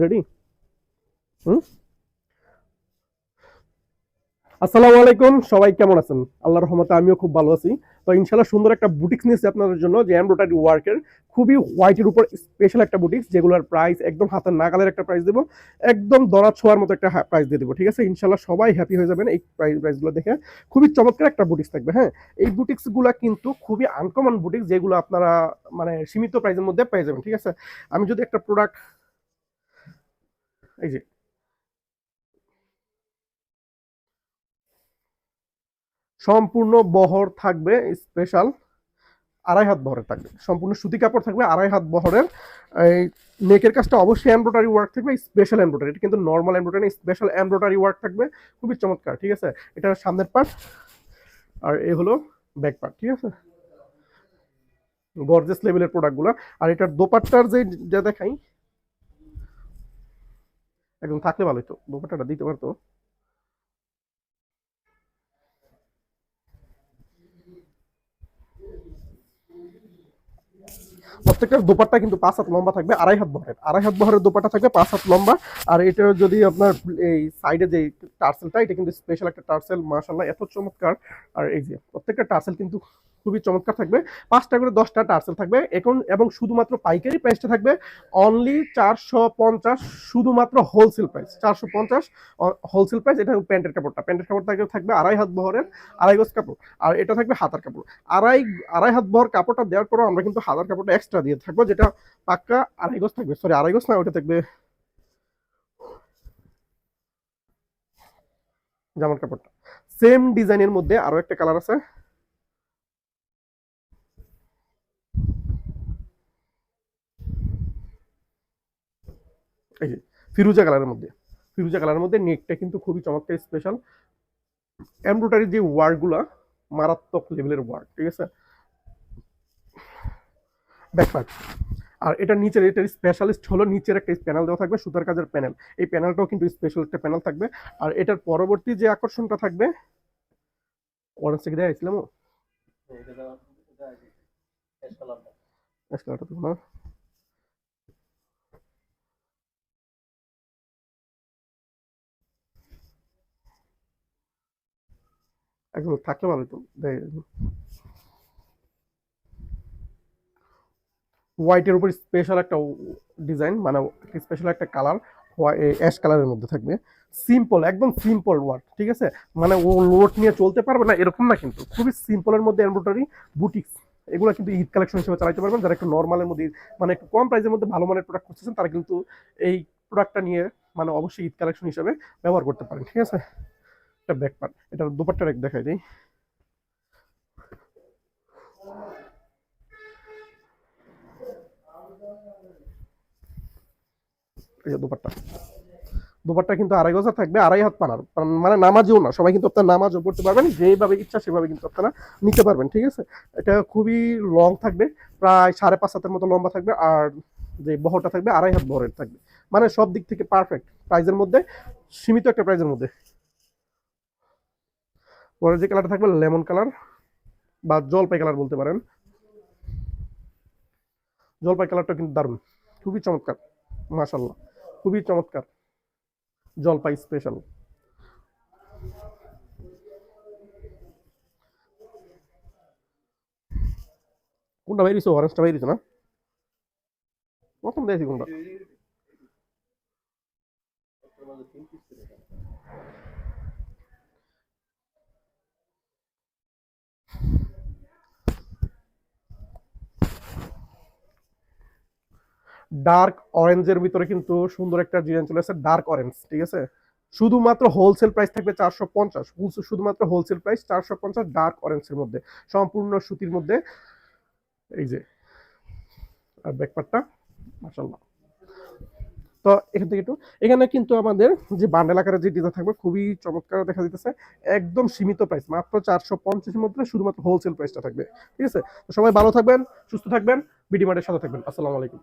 Ready? হুম। আসসালামু আলাইকুম, সবাই কেমন আছেন? আল্লাহর রহমতে আমিও খুব ভালো আছি। তো ইনশাআল্লাহ সুন্দর একটা বুটিক্স নিয়েছি আপনাদের জন্য, যে এমব্রয়ডারি ওয়ার্কের খুবই হোয়াইটের উপর স্পেশাল একটা বুটিক্স, যেগুলোর প্রাইস একদম হাতের নাগালের একটা প্রাইস দেবো, একদম দরা ছোঁয়ার মতো একটা প্রাইস দিয়ে দেবো। ঠিক আছে, ইনশাআল্লাহ সবাই হ্যাপি হয়ে যাবেন এই প্রাইসগুলো দেখে। খুবই চমৎকার একটা বুটিক্স থাকবে। হ্যাঁ, এই বুটিক্সগুলো কিন্তু খুবই আনকমন বুটিক্স, যেগুলো আপনারা মানে সীমিত প্রাইসের মধ্যে পেয়ে যাবেন। ঠিক আছে, আমি যদি একটা প্রোডাক্ট, এই যে সম্পূর্ণ বহর থাকবে স্পেশাল, 2.5 হাত বহরের থাকবে, সম্পূর্ণ সুতি কাপড় থাকবে 2.5 হাত বহরের। এই নেকের কাজটা অবশ্যই এমব্রয়ডারি ওয়ার্ক থাকবে, স্পেশাল এমব্রয়ডারি, এটা কিন্তু normal embroidery, special embroidery work থাকবে, খুবই চমৎকার। ঠিক আছে, এটা সামনের পার্ট, আর এই হলো ব্যাক পার্ট। ঠিক আছে, গর্জিয়াস লেভেলের প্রোডাক্টগুলো। আর এটার দোপাট্টার যে যা দেখাই, একদম থাকলে ভালোই তো, দোপাট্টাটা দিতে পারতো। প্রত্যেকটার দোপাট্টা কিন্তু 5 হাত লম্বা থাকবে, 2.5 হাত বহরের, 2.5 হাত বহরের দোপাট্টা থাকবে, 5 হাত লম্বা। আর এটা যদি আপনার এই সাইডে যে টার্সেলটা, এটা কিন্তু স্পেশাল একটা টার্সেল, মাশাআল্লাহ এত চমৎকার। আর এই যে প্রত্যেকটা টার্সেল কিন্তু খুবই চমৎকার থাকবে। 5টা করে 10টা টার্সেল থাকবে এখন, এবং শুধুমাত্র পাইকারি প্রাইসটা থাকবে অনলি 450, শুধুমাত্র হোলসেল প্রাইস 450 হোলসেল প্রাইস। এটা প্যান্টের কাপড়টা, প্যান্টের কাপড়টা থাকবে 2.5 হাত বহরের, 2.5 গজ কাপড়। আর এটা থাকবে হাতার কাপড়। আড়াই 2.5 হাত বহর কাপড়টা দেওয়ার পরও আমরা কিন্তু হাতার কাপড়টা এক্সট্রা দিয়ে থাকবো, যেটা পাক্কা 2.5 গজ থাকবে, সরি 2.5 গজ না, ওটা থাকবে জামার কাপড়টা। সেম ডিজাইনের মধ্যে আরো একটা কালার আছে, এই যে ফিরোজা কালারের মধ্যে, ফিরোজা কালারের মধ্যে নেকটা কিন্তু খুবই চমৎকার স্পেশাল এমব্রয়ডারি যে ওয়ার্ক গুলা, মারাত্মক লেভেলের ওয়ার্ক। ঠিক আছে, ব্যাকপার্ট। আর এটা নিচের, এটার স্পেশালিস্ট হলো নিচের একটা প্যানেল দেওয়া থাকবে, সুতার কাজের প্যানেল। এই প্যানেলটাও কিন্তু স্পেশাল একটা প্যানেল থাকবে। আর এটার পরবর্তী যে আকর্ষণটা থাকবে, অরেঞ্জ থেকে দেখাইছিলাম, কালারটা তো না, একদম থাকলে ভালো তো। হোয়াইটের উপর স্পেশাল একটা ডিজাইন, মানে স্পেশাল একটা কালার, অ্যাশ কালারের মধ্যে থাকবে। সিম্পল, একদম সিম্পল ওয়ার্ক। ঠিক আছে, মানে ও লোড নিয়ে চলতে পারবে না এরকম না, কিন্তু খুবই সিম্পলের মধ্যে এমব্রয়ডারি বুটিক্স। এগুলো কিন্তু ঈদ কালেকশন হিসেবে চালাতে পারবেন, যারা একটু নর্মালের মধ্যে মানে একটু কম প্রাইসের মধ্যে ভালো মানের প্রোডাক্ট খুঁজছেন, তারা কিন্তু এই প্রোডাক্টটা নিয়ে মানে অবশ্যই ঈদ কালেকশন হিসেবে ব্যবহার করতে পারেন। ঠিক আছে, এটা ব্যাক পার্ট, এটা দুপাট্টার এক দেখাই দিই, এই যে দুপাট্টা। দুপাট্টা কিন্তু 2.5 গজ থাকবে, 2.5 হাত পানার, মানে নামাজও না, সবাই কিন্তু আপনার নামাজও পড়তে পারবেন, যেভাবে ইচ্ছা সেভাবে কিন্তু আপনারা নিতে পারবেন। ঠিক আছে, এটা খুবই লং থাকবে, প্রায় 5.5 হাতের মতো লম্বা থাকবে। আর যে বহরটা থাকবে 2.5 হাত বহরের থাকবে, মানে সব দিক থেকে পারফেক্ট প্রাইজের মধ্যে, সীমিত একটা প্রাইজের মধ্যে। পরে যে কালারটা থাকবে লেমন কালার বা জলপাই কালার বলতে পারেন, জলপাই কালারটা কিন্তু দারুণ, খুবই চমৎকার, মাশাল্লাহ, খুবই চমৎকার, জলপাই স্পেশাল। কোনটা বাইরেছে? অরেঞ্জটা বাইরেছে না, প্রথম দেখি কোনটা। ডার্ক অরেঞ্জের ভিতরে কিন্তু সুন্দর একটা ডিজাইন চলে আসছে, ডার্ক অরেঞ্জ। ঠিক আছে, শুধুমাত্র হোলসেল প্রাইস থাকবে 450, শুধুমাত্র হোলসেল প্রাইস 450, ডার্ক অরেঞ্জের মধ্যে, সম্পূর্ণ সুতির মধ্যে। এই যে আর ব্যাকপার্টটা, মাশাআল্লাহ। তো এখান থেকে একটু, এখানে কিন্তু আমাদের যে বান্ডেল আকারে যে ডিজাইন থাকবে খুবই চমৎকার দেখা দিতেছে, একদম সীমিত প্রাইস, মাত্র 450-এর মধ্যে শুধুমাত্র হোলসেল প্রাইসটা থাকবে। ঠিক আছে, তো সবাই ভালো থাকবেন, সুস্থ থাকবেন, বিডি মার্টের সাথে থাকবেন। আসসালামু আলাইকুম।